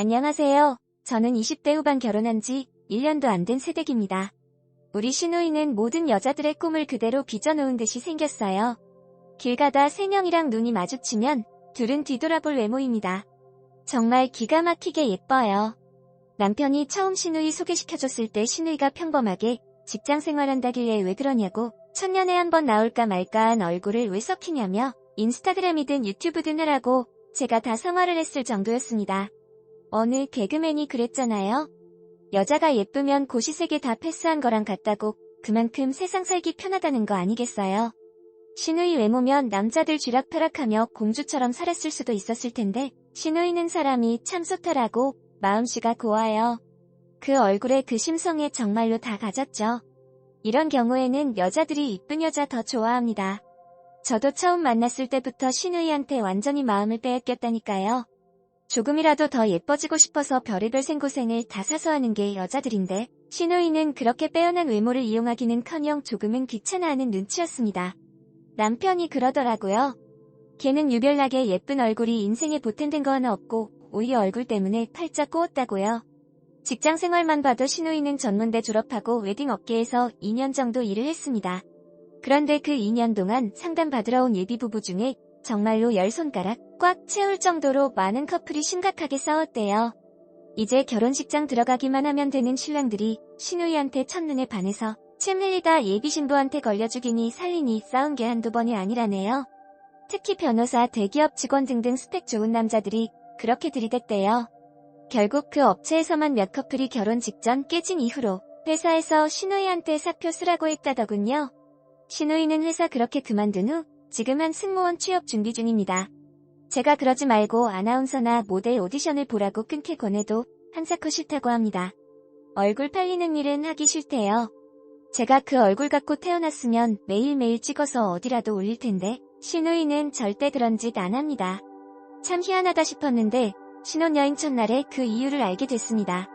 안녕하세요. 저는 20대 후반 결혼한 지 1년도 안 된 새댁입니다. 우리 시누이는 모든 여자들의 꿈을 그대로 빚어놓은 듯이 생겼어요. 길 가다 3명이랑 눈이 마주치면 둘은 뒤돌아볼 외모입니다. 정말 기가 막히게 예뻐요. 남편이 처음 시누이 소개시켜줬을 때 시누이가 평범하게 직장 생활한다길래 왜 그러냐고 천년에 한 번 나올까 말까한 얼굴을 왜 썩히냐며 인스타그램이든 유튜브든 하라고 제가 다 성화를 했을 정도였습니다. 어느 개그맨이 그랬잖아요. 여자가 예쁘면 고시세계 다 패스한 거랑 같다고 그만큼 세상 살기 편하다는 거 아니겠어요? 시누이 외모면 남자들 쥐락펴락하며 공주처럼 살았을 수도 있었을 텐데 시누이는 사람이 참 소탈하고 마음씨가 고와요. 그 얼굴에 그 심성에 정말로 다 가졌죠. 이런 경우에는 여자들이 이쁜 여자 더 좋아합니다. 저도 처음 만났을 때부터 시누이한테 완전히 마음을 빼앗겼다니까요. 조금이라도 더 예뻐지고 싶어서 별의별 생고생을 다 사서 하는 게 여자들인데 시누이는 그렇게 빼어난 외모를 이용하기는커녕 조금은 귀찮아하는 눈치였습니다. 남편이 그러더라고요. 걔는 유별나게 예쁜 얼굴이 인생에 보탬된 거 하나 없고 오히려 얼굴 때문에 팔짝 꼬웠다고요. 직장 생활만 봐도 시누이는 전문대 졸업하고 웨딩 업계에서 2년 정도 일을 했습니다. 그런데 그 2년 동안 상담 받으러 온 예비부부 중에 정말로 10손가락 꽉 채울 정도로 많은 커플이 심각하게 싸웠대요. 이제 결혼식장 들어가기만 하면 되는 신랑들이 시누이한테 첫눈에 반해서 침 흘리다 예비신부한테 걸려주기니 살리니 싸운 게 한두 번이 아니라네요. 특히 변호사, 대기업 직원 등등 스펙 좋은 남자들이 그렇게 들이댔대요. 결국 그 업체에서만 몇 커플이 결혼 직전 깨진 이후로 회사에서 시누이한테 사표 쓰라고 했다더군요. 시누이는 회사 그렇게 그만둔 후 지금은 승무원 취업 준비 중입니다. 제가 그러지 말고 아나운서나 모델 오디션을 보라고 끊게 권해도 한사코 싫다고 합니다. 얼굴 팔리는 일은 하기 싫대요. 제가 그 얼굴 갖고 태어났으면 매일매일 찍어서 어디라도 올릴 텐데 시누이는 절대 그런 짓 안 합니다. 참 희한하다 싶었는데 신혼여행 첫날에 그 이유를 알게 됐습니다.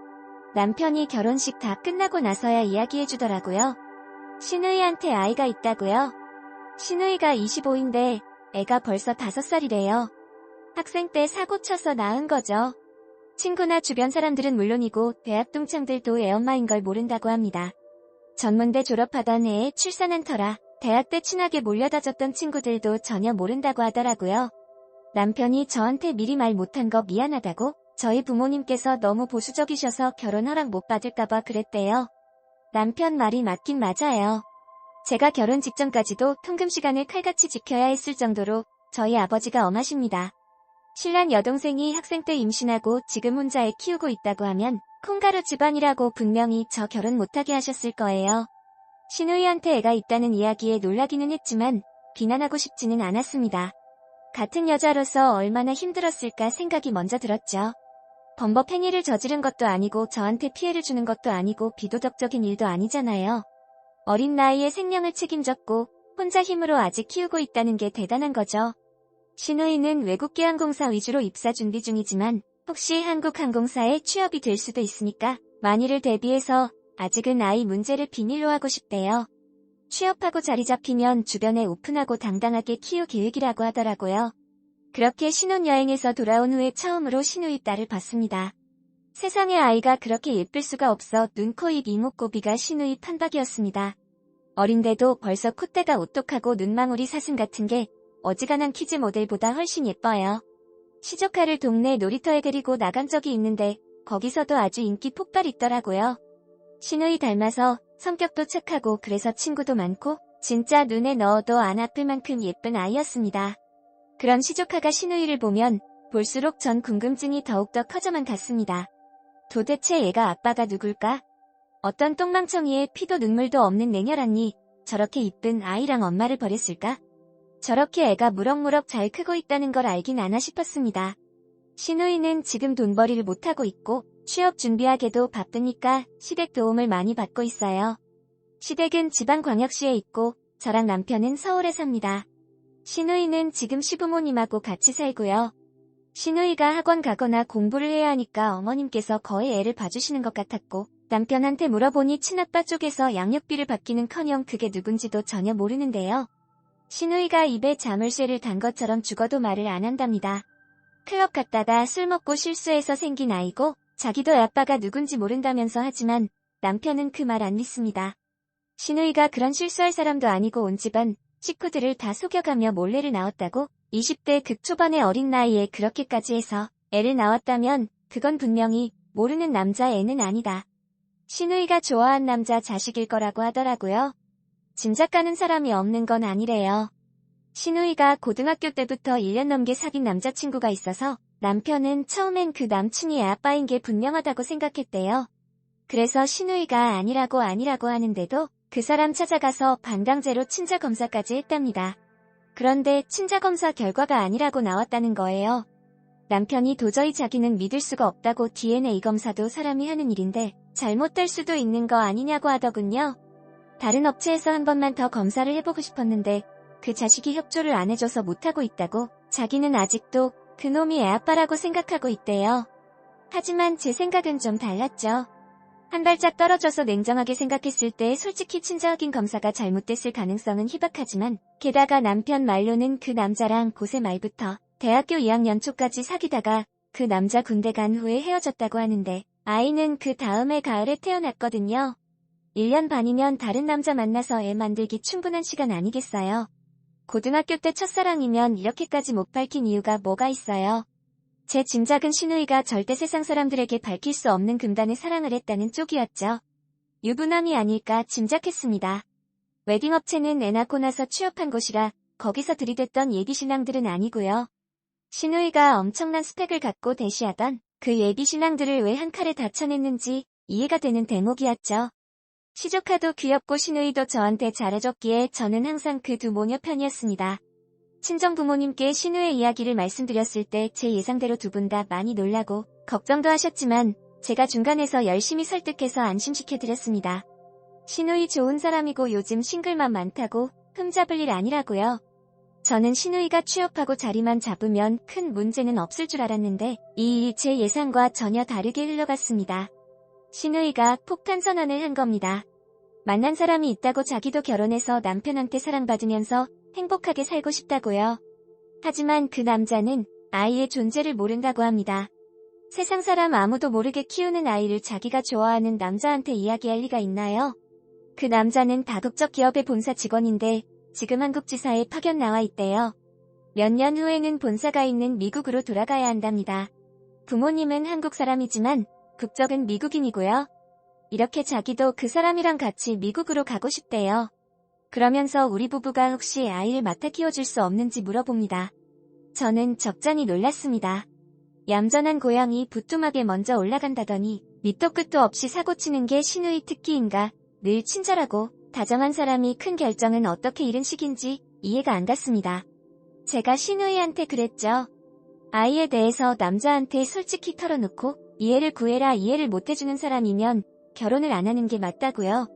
남편이 결혼식 다 끝나고 나서야 이야기해주더라고요. 시누이한테 아이가 있다고요? 시누이가 25인데 애가 벌써 5살이래요. 학생 때 사고 쳐서 낳은 거죠. 친구나 주변 사람들은 물론이고 대학 동창들도 애엄마인 걸 모른다고 합니다. 전문대 졸업하던 해에 출산한 터라 대학 때 친하게 몰려다녔던 친구들도 전혀 모른다고 하더라고요. 남편이 저한테 미리 말 못한 거 미안하다고 저희 부모님께서 너무 보수적이셔서 결혼 허락 못 받을까봐 그랬대요. 남편 말이 맞긴 맞아요. 제가 결혼 직전까지도 통금 시간을 칼같이 지켜야 했을 정도로 저희 아버지가 엄하십니다. 신랑 여동생이 학생 때 임신하고 지금 혼자 애 키우고 있다고 하면 콩가루 집안이라고 분명히 저 결혼 못하게 하셨을 거예요. 시누이한테 애가 있다는 이야기에 놀라기는 했지만 비난하고 싶지는 않았습니다. 같은 여자로서 얼마나 힘들었을까 생각이 먼저 들었죠. 범법 행위를 저지른 것도 아니고 저한테 피해를 주는 것도 아니고 비도덕적인 일도 아니잖아요. 어린 나이에 생명을 책임졌고 혼자 힘으로 아직 키우고 있다는 게 대단한 거죠. 시누이는 외국계 항공사 위주로 입사 준비 중이지만 혹시 한국 항공사에 취업이 될 수도 있으니까 만일을 대비해서 아직은 아이 문제를 비밀로 하고 싶대요. 취업하고 자리 잡히면 주변에 오픈하고 당당하게 키울 계획이라고 하더라고요. 그렇게 신혼여행에서 돌아온 후에 처음으로 시누이 딸을 봤습니다. 세상에 아이가 그렇게 예쁠 수가 없어 눈, 코, 입, 이목구비가 시누이 판박이었습니다. 어린데도 벌써 콧대가 오똑하고 눈망울이 사슴 같은 게 어지간한 키즈 모델보다 훨씬 예뻐요. 시조카를 동네 놀이터에 데리고 나간 적이 있는데 거기서도 아주 인기 폭발 있더라고요. 시누이 닮아서 성격도 착하고 그래서 친구도 많고 진짜 눈에 넣어도 안 아플 만큼 예쁜 아이였습니다. 그런 시조카가 시누이를 보면 볼수록 전 궁금증이 더욱더 커져만 갔습니다. 도대체 얘가 아빠가 누굴까? 어떤 똥망청이에 피도 눈물도 없는 냉혈한니 저렇게 이쁜 아이랑 엄마를 버렸을까? 저렇게 애가 무럭무럭 잘 크고 있다는 걸 알긴 아나 싶었습니다. 시누이는 지금 돈벌이를 못하고 있고 취업 준비하게도 바쁘니까 시댁 도움을 많이 받고 있어요. 시댁은 지방광역시에 있고 저랑 남편은 서울에 삽니다. 시누이는 지금 시부모님하고 같이 살고요. 시누이가 학원 가거나 공부를 해야 하니까 어머님께서 거의 애를 봐주시는 것 같았고 남편한테 물어보니 친아빠 쪽에서 양육비를 받기는커녕 그게 누군지도 전혀 모르는데요. 시누이가 입에 자물쇠를 단 것처럼 죽어도 말을 안 한답니다. 클럽 갔다가 술 먹고 실수해서 생긴 아이고 자기도 애 아빠가 누군지 모른다면서 하지만 남편은 그 말 안 믿습니다. 신우이가 그런 실수할 사람도 아니고 온 집안 식구들을 다 속여가며 몰래를 낳았다고 20대 극초반의 어린 나이에 그렇게까지 해서 애를 낳았다면 그건 분명히 모르는 남자 애는 아니다. 신우이가 좋아한 남자 자식일 거라고 하더라고요. 짐작 가는 사람이 없는 건 아니래요. 신우이가 고등학교 때부터 1년 넘게 사귄 남자친구가 있어서 남편은 처음엔 그 남친이 애 아빠인 게 분명하다고 생각했대요. 그래서 신우이가 아니라고 하는데도 그 사람 찾아가서 반강제로 친자검사까지 했답니다. 그런데 친자검사 결과가 아니라고 나왔다는 거예요. 남편이 도저히 자기는 믿을 수가 없다고 DNA 검사도 사람이 하는 일인데 잘못될 수도 있는 거 아니냐고 하더군요. 다른 업체에서 한 번만 더 검사를 해보고 싶었는데 그 자식이 협조를 안 해줘서 못하고 있다고 자기는 아직도 그놈이 애 아빠라고 생각하고 있대요. 하지만 제 생각은 좀 달랐죠. 한 발짝 떨어져서 냉정하게 생각했을 때 솔직히 친자 확인 검사가 잘못됐을 가능성은 희박하지만 게다가 남편 말로는 그 남자랑 고세 말부터 대학교 2학년 초까지 사귀다가 그 남자 군대 간 후에 헤어졌다고 하는데 아이는 그 다음해 가을에 태어났거든요. 1년 반이면 다른 남자 만나서 애 만들기 충분한 시간 아니겠어요? 고등학교 때 첫사랑이면 이렇게까지 못 밝힌 이유가 뭐가 있어요? 제 짐작은 신우이가 절대 세상 사람들에게 밝힐 수 없는 금단의 사랑을 했다는 쪽이었죠. 유부남이 아닐까 짐작했습니다. 웨딩업체는 애 낳고 나서 취업한 곳이라 거기서 들이댔던 예비신랑들은 아니고요. 신우이가 엄청난 스펙을 갖고 대시하던 그 예비신랑들을 왜 한 칼에 다 쳐냈는지 이해가 되는 대목이었죠. 시조카도 귀엽고 신우이도 저한테 잘해줬기에 저는 항상 그 두 모녀 편이었습니다. 친정부모님께 신우의 이야기를 말씀드렸을 때 제 예상대로 두 분 다 많이 놀라고 걱정도 하셨지만 제가 중간에서 열심히 설득해서 안심시켜드렸습니다. 신우이 좋은 사람이고 요즘 싱글맘 많다고 흠잡을 일 아니라고요. 저는 신우이가 취업하고 자리만 잡으면 큰 문제는 없을 줄 알았는데 이 일이 제 예상과 전혀 다르게 흘러갔습니다. 신우이가 폭탄 선언을 한 겁니다. 만난 사람이 있다고 자기도 결혼해서 남편한테 사랑받으면서 행복하게 살고 싶다고요. 하지만 그 남자는 아이의 존재를 모른다고 합니다. 세상 사람 아무도 모르게 키우는 아이를 자기가 좋아하는 남자한테 이야기할 리가 있나요? 그 남자는 다국적 기업의 본사 직원인데 지금 한국 지사에 파견 나와 있대요. 몇 년 후에는 본사가 있는 미국으로 돌아가야 한답니다. 부모님은 한국 사람이지만 국적은 미국인이고요. 이렇게 자기도 그 사람이랑 같이 미국으로 가고 싶대요. 그러면서 우리 부부가 혹시 아이를 맡아 키워줄 수 없는지 물어봅니다. 저는 적잖이 놀랐습니다. 얌전한 고양이 부뚜막에 먼저 올라간다더니 밑도 끝도 없이 사고치는 게 신우이 특기인가. 늘 친절하고 다정한 사람이 큰 결정은 어떻게 이른 식인지 이해가 안 갔습니다. 제가 신우이한테 그랬죠. 아이에 대해서 남자한테 솔직히 털어놓고 이해를 구해라. 이해를 못해주는 사람이면 결혼을 안 하는 게 맞다고요.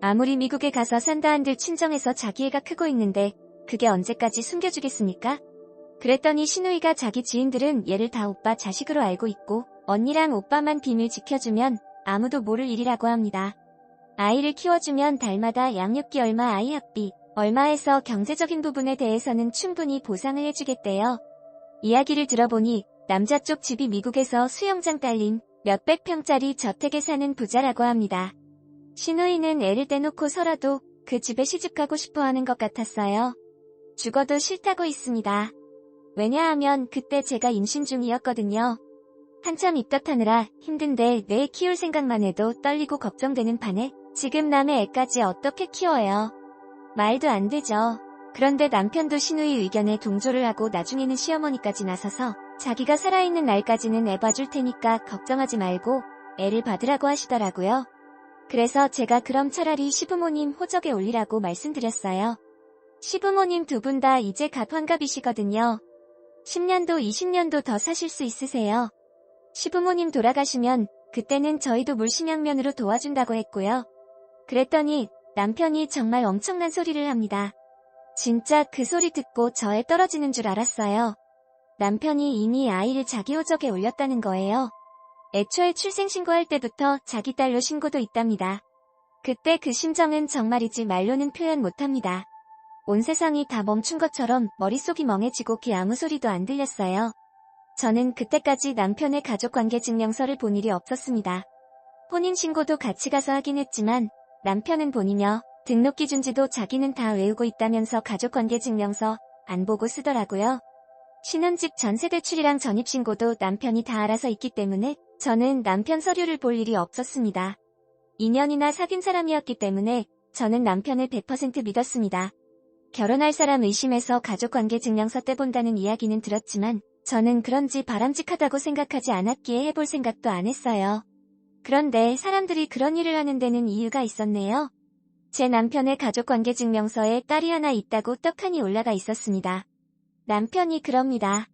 아무리 미국에 가서 산다 한들 친정에서 자기 애가 크고 있는데 그게 언제까지 숨겨주겠습니까? 그랬더니 신우이가 자기 지인들은 얘를 다 오빠 자식으로 알고 있고 언니랑 오빠만 비밀 지켜주면 아무도 모를 일이라고 합니다. 아이를 키워주면 달마다 양육비 얼마 아이 학비 얼마 해서 경제적인 부분에 대해서는 충분히 보상을 해주겠대요. 이야기를 들어보니 남자 쪽 집이 미국에서 수영장 딸린 몇백 평짜리 저택에 사는 부자라고 합니다. 신우이는 애를 떼놓고서라도 그 집에 시집가고 싶어하는 것 같았어요. 죽어도 싫다고 있습니다. 왜냐하면 그때 제가 임신 중이었거든요. 한참 입덧하느라 힘든데 내 키울 생각만 해도 떨리고 걱정되는 판에 지금 남의 애까지 어떻게 키워요. 말도 안 되죠. 그런데 남편도 신우이 의견에 동조를 하고 나중에는 시어머니까지 나서서 자기가 살아있는 날까지는 애 봐줄 테니까 걱정하지 말고 애를 받으라고 하시더라고요. 그래서 제가 그럼 차라리 시부모님 호적에 올리라고 말씀드렸어요. 시부모님 두 분 다 이제 갓 환갑이시거든요. 10년도 20년도 더 사실 수 있으세요. 시부모님 돌아가시면 그때는 저희도 물심양면으로 도와준다고 했고요. 그랬더니 남편이 정말 엄청난 소리를 합니다. 진짜 그 소리 듣고 저에 떨어지는 줄 알았어요. 남편이 이미 아이를 자기 호적에 올렸다는 거예요. 애초에 출생신고할 때부터 자기 딸로 신고도 있답니다. 그때 그 심정은 정말이지 말로는 표현 못합니다. 온 세상이 다 멈춘 것처럼 머릿속이 멍해지고 귀 아무 소리도 안 들렸어요. 저는 그때까지 남편의 가족관계 증명서를 본 일이 없었습니다. 혼인신고도 같이 가서 하긴 했지만 남편은 본이며 등록기준지도 자기는 다 외우고 있다면서 가족관계 증명서 안 보고 쓰더라고요. 신혼집 전세대출이랑 전입신고도 남편이 다 알아서 있기 때문에 저는 남편 서류를 볼 일이 없었습니다. 2년이나 사귄 사람이었기 때문에 저는 남편을 100% 믿었습니다. 결혼할 사람 의심해서 가족관계 증명서 떼본다는 이야기는 들었지만 저는 그런지 바람직하다고 생각하지 않았기에 해볼 생각도 안 했어요. 그런데 사람들이 그런 일을 하는 데는 이유가 있었네요. 제 남편의 가족관계 증명서에 딸이 하나 있다고 떡하니 올라가 있었습니다. 남편이 그럽니다.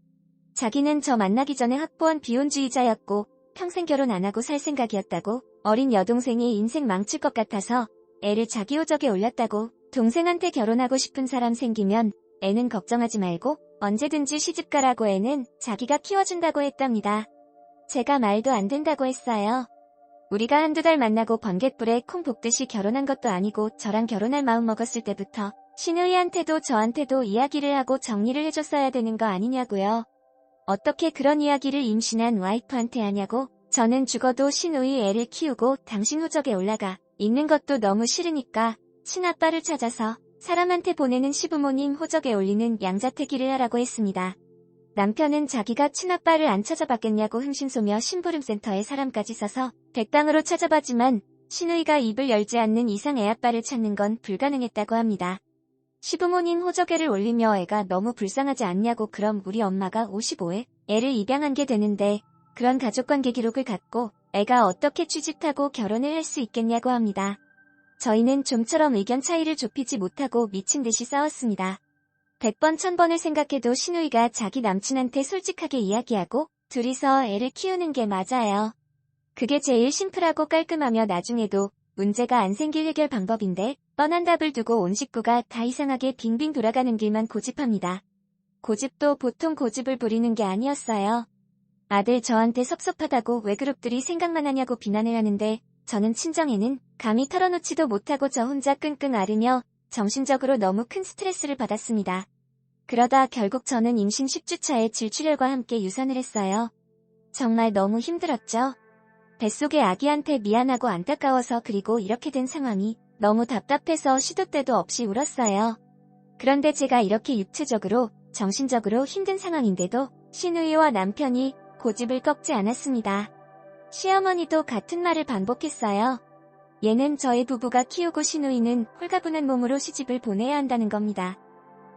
자기는 저 만나기 전에 확고한 비혼주의자였고 평생 결혼 안 하고 살 생각이었다고, 어린 여동생이 인생 망칠 것 같아서 애를 자기 호적에 올렸다고, 동생한테 결혼하고 싶은 사람 생기면 애는 걱정하지 말고 언제든지 시집가라고, 애는 자기가 키워준다고 했답니다. 제가 말도 안 된다고 했어요. 우리가 한두 달 만나고 번갯불에 콩 볶듯이 결혼한 것도 아니고 저랑 결혼할 마음 먹었을 때부터 신우이한테도 저한테도 이야기를 하고 정리를 해줬어야 되는 거 아니냐고요. 어떻게 그런 이야기를 임신한 와이프한테 하냐고. 저는 죽어도 신우이 애를 키우고 당신 호적에 올라가 있는 것도 너무 싫으니까 친아빠를 찾아서 사람한테 보내는 시부모님 호적에 올리는 양자택일을 하라고 했습니다. 남편은 자기가 친아빠를 안 찾아봤겠냐고 흥신소며 심부름센터에 사람까지 써서 백방으로 찾아봤지만 신우이가 입을 열지 않는 이상 애아빠를 찾는 건 불가능했다고 합니다. 시부모님 호적에를 올리며 애가 너무 불쌍하지 않냐고. 그럼 우리 엄마가 55에 애를 입양한 게 되는데 그런 가족관계 기록을 갖고 애가 어떻게 취직하고 결혼을 할 수 있겠냐고 합니다. 저희는 좀처럼 의견 차이를 좁히지 못하고 미친 듯이 싸웠습니다. 100번 1000번을 생각해도 신우이가 자기 남친한테 솔직하게 이야기하고 둘이서 애를 키우는 게 맞아요. 그게 제일 심플하고 깔끔하며 나중에도 문제가 안 생길 해결 방법인데 뻔한 답을 두고 온 식구가 다 이상하게 빙빙 돌아가는 길만 고집합니다. 고집도 보통 고집을 부리는 게 아니었어요. 아들 저한테 섭섭하다고 왜 그룹들이 생각만 하냐고 비난을 하는데 저는 친정에는 감히 털어놓지도 못하고 저 혼자 끙끙 앓으며 정신적으로 너무 큰 스트레스를 받았습니다. 그러다 결국 저는 임신 10주차에 질출혈과 함께 유산을 했어요. 정말 너무 힘들었죠. 뱃속의 아기한테 미안하고 안타까워서, 그리고 이렇게 된 상황이 너무 답답해서 시도 때도 없이 울었어요. 그런데 제가 이렇게 육체적으로, 정신적으로 힘든 상황인데도 신우이와 남편이 고집을 꺾지 않았습니다. 시어머니도 같은 말을 반복했어요. 얘는 저희 부부가 키우고 신우이는 홀가분한 몸으로 시집을 보내야 한다는 겁니다.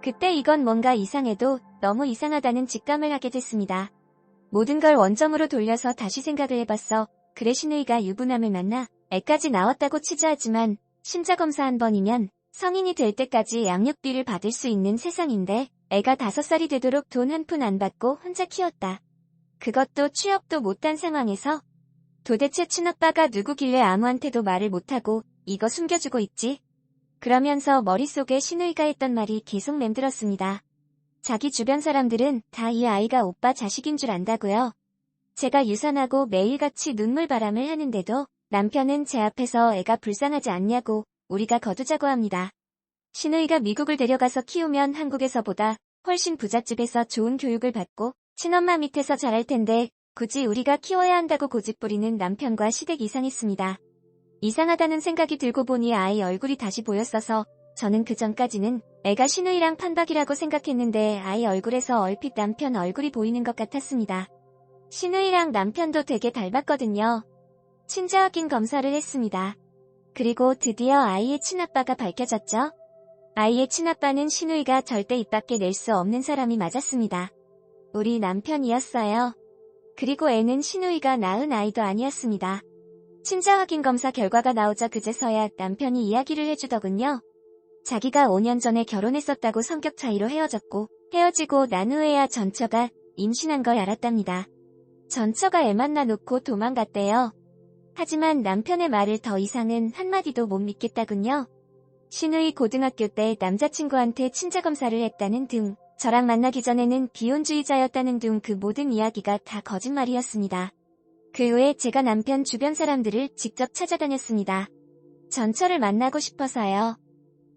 그때 이건 뭔가 이상해도 너무 이상하다는 직감을 하게 됐습니다. 모든 걸 원점으로 돌려서 다시 생각을 해봤어. 그래, 신우이가 유부남을 만나 애까지 낳았다고 치자하지만 심자검사 한 번이면 성인이 될 때까지 양육비를 받을 수 있는 세상인데 애가 5살이 되도록 돈 한 푼 안 받고 혼자 키웠다. 그것도 취업도 못한 상황에서. 도대체 친아빠가 누구길래 아무한테도 말을 못하고 이거 숨겨주고 있지? 그러면서 머릿속에 신우이가 했던 말이 계속 맴들었습니다. 자기 주변 사람들은 다 이 아이가 오빠 자식인 줄 안다고요. 제가 유산하고 매일같이 눈물바람을 하는데도 남편은 제 앞에서 애가 불쌍하지 않냐고 우리가 거두자고 합니다. 신우이가 미국을 데려가서 키우면 한국에서보다 훨씬 부잣집에서 좋은 교육을 받고 친엄마 밑에서 자랄 텐데 굳이 우리가 키워야 한다고 고집부리는 남편과 시댁 이상했습니다. 이상하다는 생각이 들고 보니 아이 얼굴이 다시 보였어서 저는 그 전까지는 애가 신우이랑 판박이라고 생각했는데 아이 얼굴에서 얼핏 남편 얼굴이 보이는 것 같았습니다. 신우이랑 남편도 되게 닮았거든요. 친자 확인 검사를 했습니다. 그리고 드디어 아이의 친아빠가 밝혀졌죠. 아이의 친아빠는 신우이가 절대 입 밖에 낼 수 없는 사람이 맞았습니다. 우리 남편이었어요. 그리고 애는 신우이가 낳은 아이도 아니었습니다. 친자 확인 검사 결과가 나오자 그제서야 남편이 이야기를 해주더군요. 자기가 5년 전에 결혼했었다고 성격 차이로 헤어졌고 헤어지고 난 후에야 전처가 임신한 걸 알았답니다. 전처가 애 만나 놓고 도망갔대요. 하지만 남편의 말을 더 이상은 한마디도 못 믿겠다군요. 신우이 고등학교 때 남자친구한테 친자검사를 했다는 등, 저랑 만나기 전에는 비혼주의자였다는 등 그 모든 이야기가 다 거짓말이었습니다. 그 후에 제가 남편 주변 사람들을 직접 찾아다녔습니다. 전처를 만나고 싶어서요.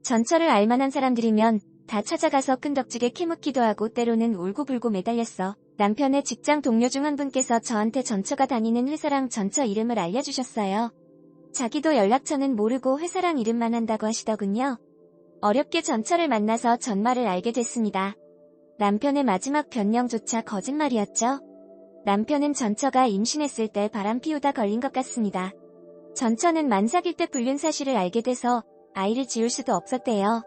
전처를 알만한 사람들이면 다 찾아가서 끈덕지게 캐묻기도 하고 때로는 울고불고 매달렸어. 남편의 직장 동료 중 한 분께서 저한테 전처가 다니는 회사랑 전처 이름을 알려주셨어요. 자기도 연락처는 모르고 회사랑 이름만 한다고 하시더군요. 어렵게 전처를 만나서 전말을 알게 됐습니다. 남편의 마지막 변명조차 거짓말이었죠. 남편은 전처가 임신했을 때 바람 피우다 걸린 것 같습니다. 전처는 만삭일 때 불륜 사실을 알게 돼서 아이를 지울 수도 없었대요.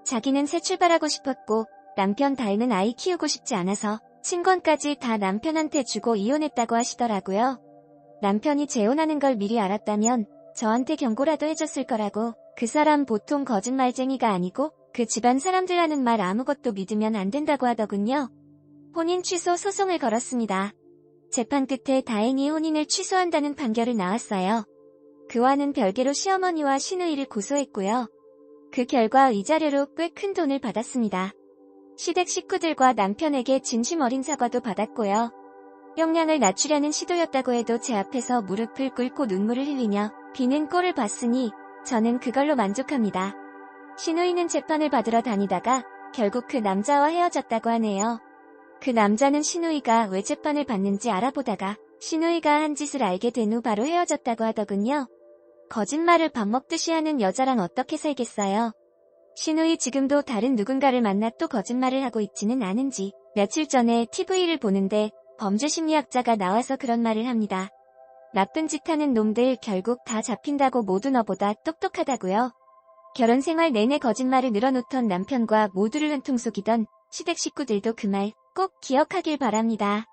자기는 새 출발하고 싶었고 남편 닮은 아이 키우고 싶지 않아서 친권까지 다 남편한테 주고 이혼했다고 하시더라고요. 남편이 재혼하는 걸 미리 알았다면 저한테 경고라도 해줬을 거라고. 그 사람 보통 거짓말쟁이가 아니고 그 집안 사람들 하는 말 아무것도 믿으면 안 된다고 하더군요. 혼인 취소 소송을 걸었습니다. 재판 끝에 다행히 혼인을 취소한다는 판결이 나왔어요. 그와는 별개로 시어머니와 시누이를 고소했고요. 그 결과 위자료로 꽤 큰 돈을 받았습니다. 시댁 식구들과 남편에게 진심 어린 사과도 받았고요. 형량을 낮추려는 시도였다고 해도 제 앞에서 무릎을 꿇고 눈물을 흘리며 비는 꼴을 봤으니 저는 그걸로 만족합니다. 시누이는 재판을 받으러 다니다가 결국 그 남자와 헤어졌다고 하네요. 그 남자는 시누이가 왜 재판을 받는지 알아보다가 시누이가 한 짓을 알게 된 후 바로 헤어졌다고 하더군요. 거짓말을 밥 먹듯이 하는 여자랑 어떻게 살겠어요? 시누이 지금도 다른 누군가를 만나 또 거짓말을 하고 있지는 않은지 며칠 전에 TV를 보는데 범죄심리학자가 나와서 그런 말을 합니다. 나쁜 짓 하는 놈들 결국 다 잡힌다고 모두 너보다 똑똑하다고요. 결혼 생활 내내 거짓말을 늘어놓던 남편과 모두를 한통 속이던 시댁 식구들도 그 말 꼭 기억하길 바랍니다.